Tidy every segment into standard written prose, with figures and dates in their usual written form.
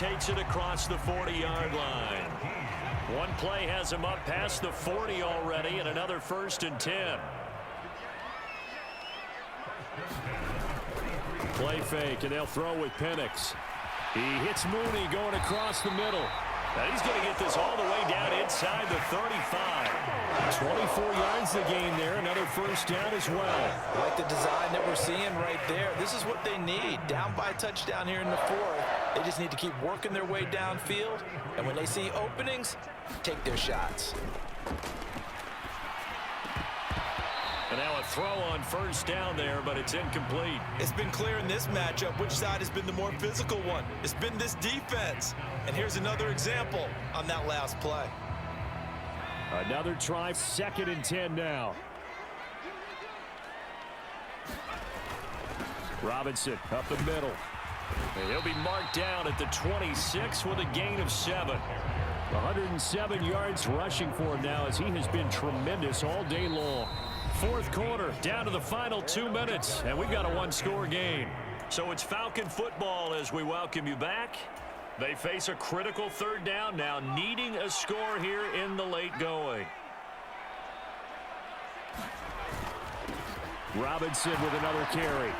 takes it across the 40-yard line. One play has him up past the 40 already, and another 1st and 10. Play fake, and they'll throw with Penix. He hits Mooney going across the middle. Now he's going to get this all the way down inside the 35. 24 yards the gain there. Another 1st down as well. I like the design that we're seeing right there. This is what they need. Down by a touchdown here in the 4th. They just need to keep working their way downfield. And when they see openings, take their shots. And now a throw on 1st down there, but it's incomplete. It's been clear in this matchup which side has been the more physical one. It's been this defense. And here's another example on that last play. Another try, 2nd and 10 now. Robinson up the middle. And he'll be marked down at the 26 with a gain of 7. 107 yards rushing for him now as he has been tremendous all day long. 4th quarter, down to the final 2 minutes, and we've got a 1-score game. So it's Falcon football as we welcome you back. They face a critical 3rd down now, needing a score here in the late going. Robinson with another carry.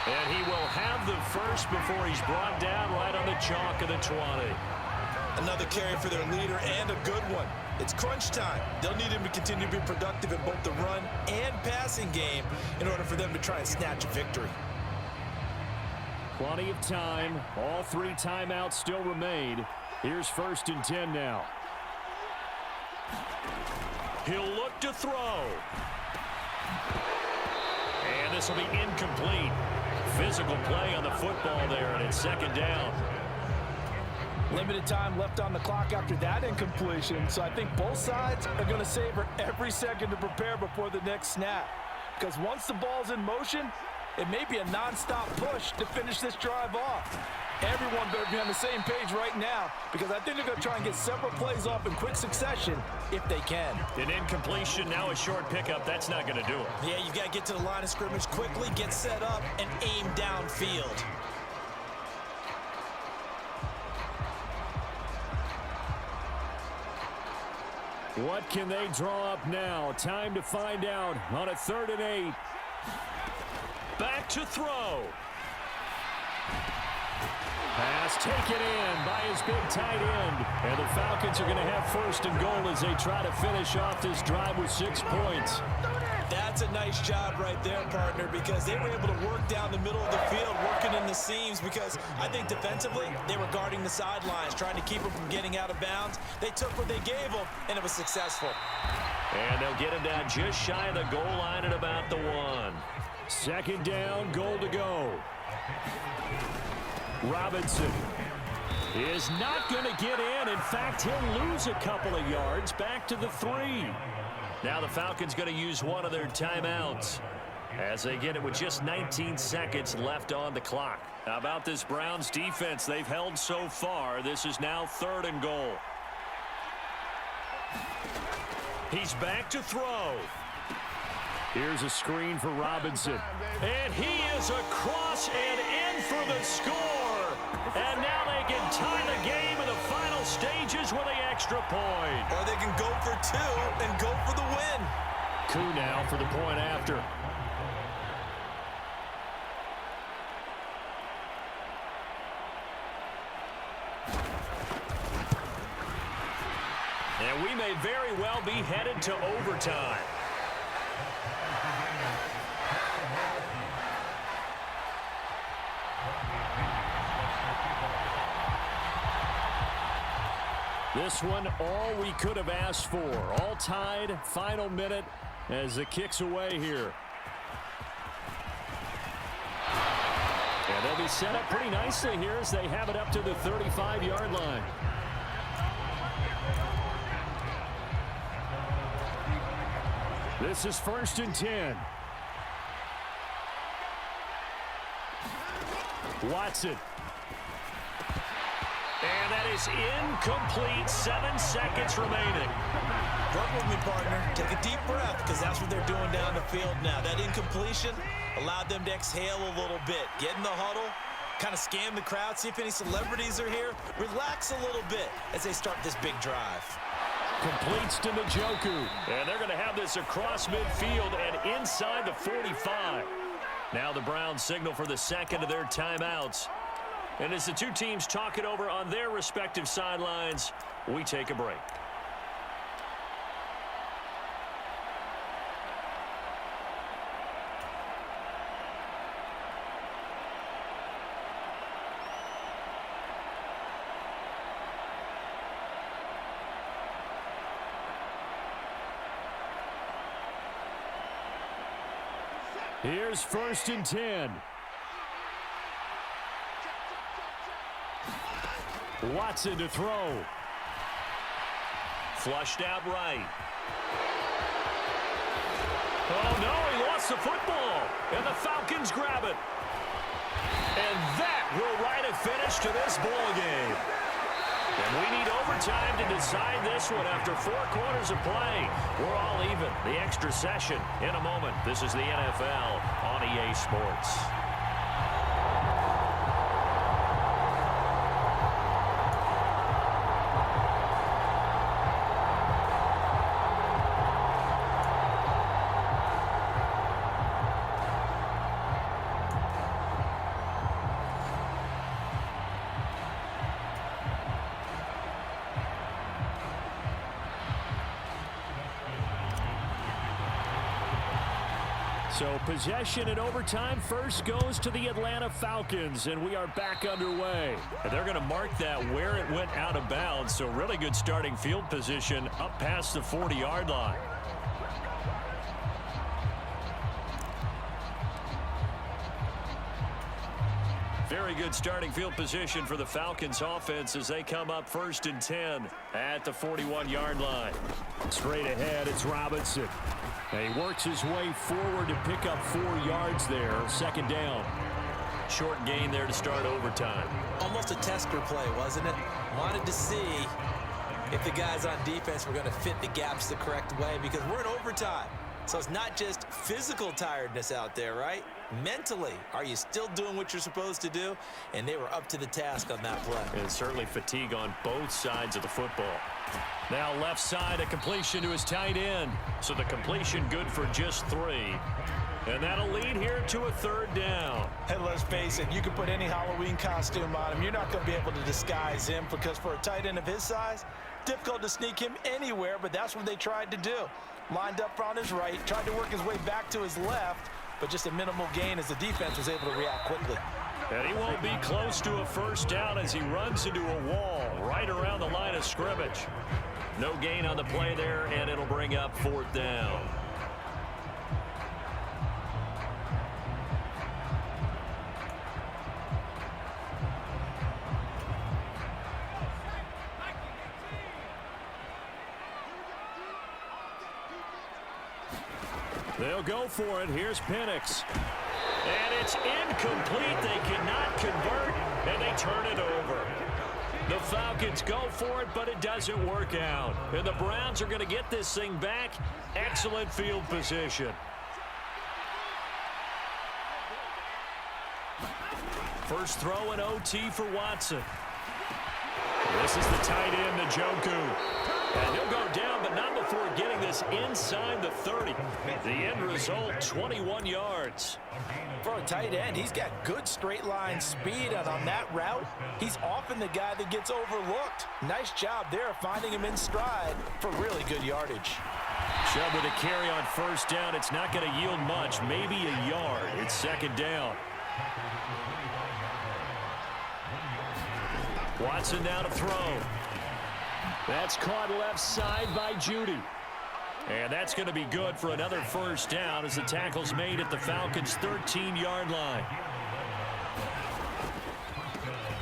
And he will have the first before he's brought down right on the chalk of the 20. Another carry for their leader and a good one. It's crunch time. They'll need him to continue to be productive in both the run and passing game in order for them to try and snatch a victory. Plenty of time. All 3 timeouts still remain. Here's 1st and 10 now. He'll look to throw. And this will be incomplete. Physical play on the football there, and it's 2nd down. Limited time left on the clock after that incompletion, so I think both sides are going to savor every second to prepare before the next snap. Because once the ball's in motion, it may be a non-stop push to finish this drive off. Everyone better be on the same page right now because I think they're going to try and get several plays off in quick succession if they can. An incompletion, now a short pickup. That's not going to do it. Yeah, you've got to get to the line of scrimmage quickly, get set up, and aim downfield. What can they draw up now? Time to find out on a 3rd and 8. Back to throw. Pass taken in by his big tight end. And the Falcons are going to have 1st and goal as they try to finish off this drive with 6 points. That's a nice job right there, partner, because they were able to work down the middle of the field, working in the seams, because I think defensively they were guarding the sidelines, trying to keep them from getting out of bounds. They took what they gave them, and it was successful. And they'll get him down just shy of the goal line at about the 1. 2nd down, goal to go. Robinson is not going to get in. In fact, he'll lose a couple of yards back to the 3. Now the Falcons going to use one of their timeouts as they get it with just 19 seconds left on the clock. How about this Browns defense? They've held so far. This is now 3rd and goal. He's back to throw. Here's a screen for Robinson. And he is across and in for the score. And now they can tie the game in the final stages with the extra point. Or they can go for 2 and go for the win. Coup now for the point after. And we may very well be headed to overtime. This one, all we could have asked for. All tied, final minute as it kicks away here. And they'll be set up pretty nicely here as they have it up to the 35-yard line. This is 1st and 10. Watson. And that is incomplete. 7 seconds remaining. Work with me, partner. Take a deep breath because that's what they're doing down the field now. That incompletion allowed them to exhale a little bit, get in the huddle, kind of scan the crowd, see if any celebrities are here. Relax a little bit as they start this big drive. Completes to Njoku. And they're going to have this across midfield and inside the 45. Now the Browns signal for the second of their timeouts. And as the two teams talk it over on their respective sidelines, we take a break. Here's 1st and 10. Watson to throw. Flushed out right. Oh, no, he lost the football. And the Falcons grab it. And that will write a finish to this ball game. And we need overtime to decide this one after 4 quarters of play. We're all even. The extra session in a moment. This is the NFL on EA Sports. So possession in overtime first goes to the Atlanta Falcons, and we are back underway. And they're going to mark that where it went out of bounds, so really good starting field position up past the 40-yard line. Very good starting field position for the Falcons offense as they come up 1st and 10 at the 41-yard line. Straight ahead, it's Robinson. And he works his way forward to pick up 4 yards there. 2nd down. Short gain there to start overtime. Almost a tester play, wasn't it? Wanted to see if the guys on defense were going to fit the gaps the correct way because we're in overtime. So it's not just physical tiredness out there, right? Mentally, are you still doing what you're supposed to do? And they were up to the task on that play. And certainly fatigue on both sides of the football. Now left side, a completion to his tight end. So the completion good for just 3. And that'll lead here to a 3rd down. Hey, let's face it, you can put any Halloween costume on him. You're not going to be able to disguise him because for a tight end of his size, difficult to sneak him anywhere, but that's what they tried to do. Lined up on his right, tried to work his way back to his left, but just a minimal gain as the defense was able to react quickly. And he won't be close to a 1st down as he runs into a wall right around the line of scrimmage. No gain on the play there, and it'll bring up 4th down. They'll go for it. Here's Penix. And it's incomplete. They cannot convert, and they turn it over. The Falcons go for it, but it doesn't work out. And the Browns are going to get this thing back. Excellent field position. First throw in OT for Watson. This is the tight end, Njoku. And he'll go down, but not before getting this inside the 30. The end result, 21 yards. For a tight end, he's got good straight line speed, and on that route, he's often the guy that gets overlooked. Nice job there finding him in stride for really good yardage. Chubb with a carry on 1st down. It's not going to yield much, maybe a yard. It's 2nd down. Watson now to throw. That's caught left side by Judy. And that's going to be good for another 1st down as the tackle's made at the Falcons' 13-yard line.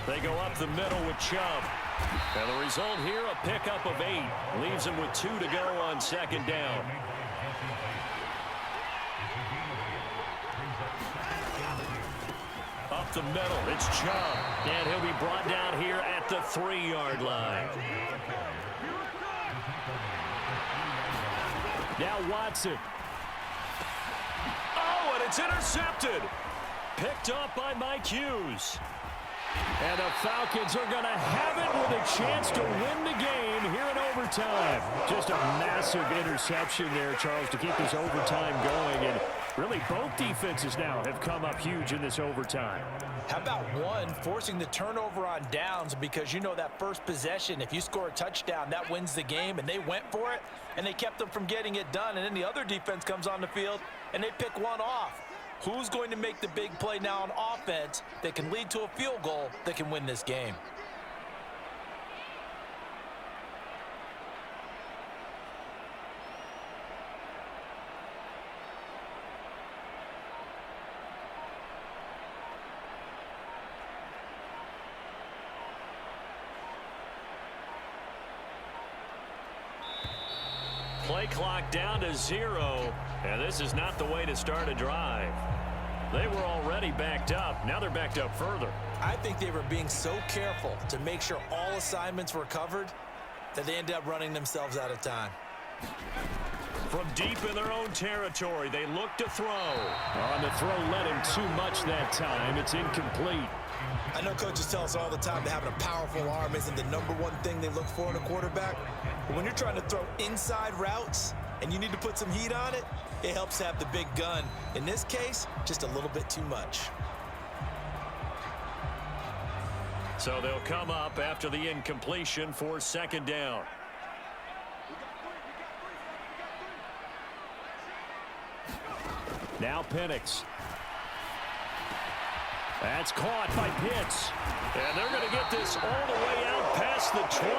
They go up the middle with Chubb. And the result here, a pickup of 8. Leaves him with 2 to go on 2nd down. Up the middle, it's Chubb. And he'll be brought down here at the 3-yard line. Now Watson. Oh, and it's intercepted. Picked off by Mike Hughes. And the Falcons are going to have it with a chance to win the game here in overtime. Just a massive interception there, Charles, to keep this overtime going. And really, both defenses now have come up huge in this overtime. How about one forcing the turnover on downs, because you know that first possession, if you score a touchdown, that wins the game, and they went for it, and they kept them from getting it done, and then the other defense comes on the field, and they pick one off. Who's going to make the big play now on offense that can lead to a field goal that can win this game? Play clock down to 0, and this is not the way to start a drive. They were already backed up. Now they're backed up further. I think they were being so careful to make sure all assignments were covered that they ended up running themselves out of time. From deep in their own territory, they look to throw. On the throw led him too much that time. It's incomplete. I know coaches tell us all the time that having a powerful arm isn't the #1 thing they look for in a quarterback. But when you're trying to throw inside routes and you need to put some heat on it, it helps have the big gun. In this case, just a little bit too much. So they'll come up after the incompletion for second down. Now Penix. That's caught by Pitts. And they're going to get this all the way out past the 20.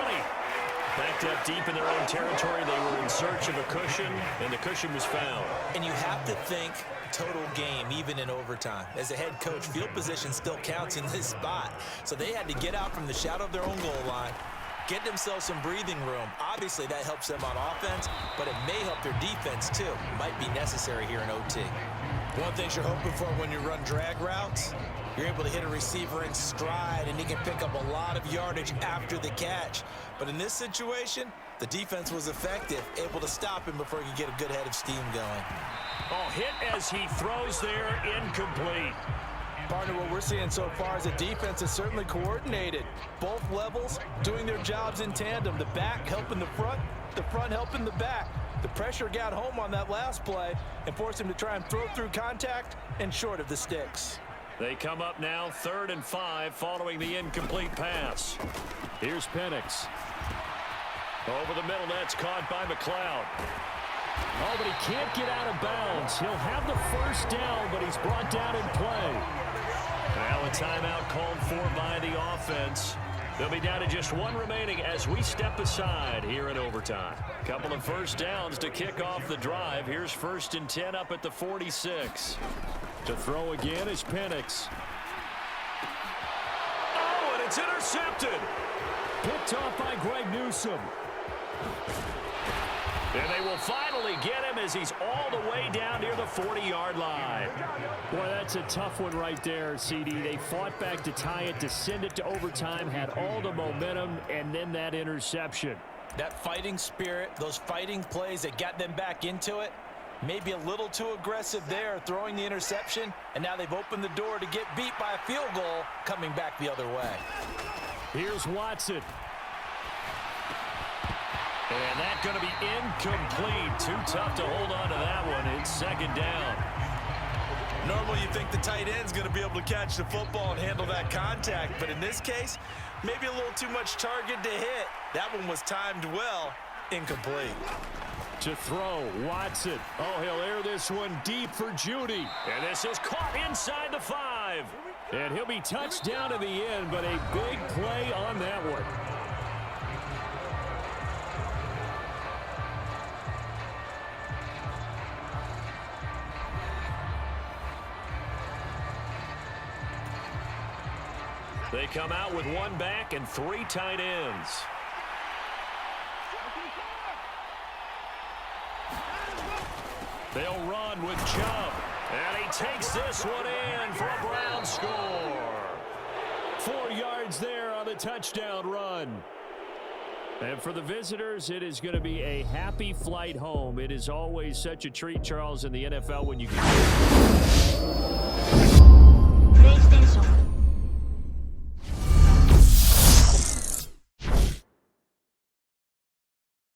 Backed up deep in their own territory. They were in search of a cushion, and the cushion was found. And you have to think total game, even in overtime. As a head coach, field position still counts in this spot. So they had to get out from the shadow of their own goal line, get themselves some breathing room. Obviously, that helps them on offense, but it may help their defense, too. Might be necessary here in OT. One thing you're hoping for when you run drag routes, you're able to hit a receiver in stride, and he can pick up a lot of yardage after the catch. But in this situation, the defense was effective, able to stop him before he could get a good head of steam going. Oh, hit as he throws there, incomplete. Partner, what we're seeing so far is the defense is certainly coordinated. Both levels doing their jobs in tandem. The back helping the front helping the back. The pressure got home on that last play and forced him to try and throw through contact and short of the sticks. They come up now 3rd and 5 following the incomplete pass. Here's Penix. Over the middle, that's caught by McLeod. Oh, but he can't get out of bounds. He'll have the first down, but he's brought down in play. Now a timeout called for by the offense. They'll be down to just one remaining as we step aside here in overtime. Couple of first downs to kick off the drive. Here's 1st and 10 up at the 46. To throw again is Penix. Oh, and it's intercepted. Picked off by Greg Newsome. And they will finally get him as he's all the way down near the 40-yard line. Boy, that's a tough one right there, CD. They fought back to tie it, to send it to overtime, had all the momentum, and then that interception. That fighting spirit, those fighting plays that got them back into it, maybe a little too aggressive there, throwing the interception, and now they've opened the door to get beat by a field goal coming back the other way. Here's Watson. And that's going to be incomplete. Too tough to hold on to that one. It's second down. Normally you think the tight end's going to be able to catch the football and handle that contact, but in this case, maybe a little too much target to hit. That one was timed well, incomplete. To throw, Watson. Oh, he'll air this one deep for Judy. And this is caught inside the 5. And he'll be touched down to the end, but a big play on that one. They come out with one back and 3 tight ends. They'll run with Chubb. And he takes this one in for a Brown score. 4 yards there on the touchdown run. And for the visitors, it is going to be a happy flight home. It is always such a treat, Charles, in the NFL when you get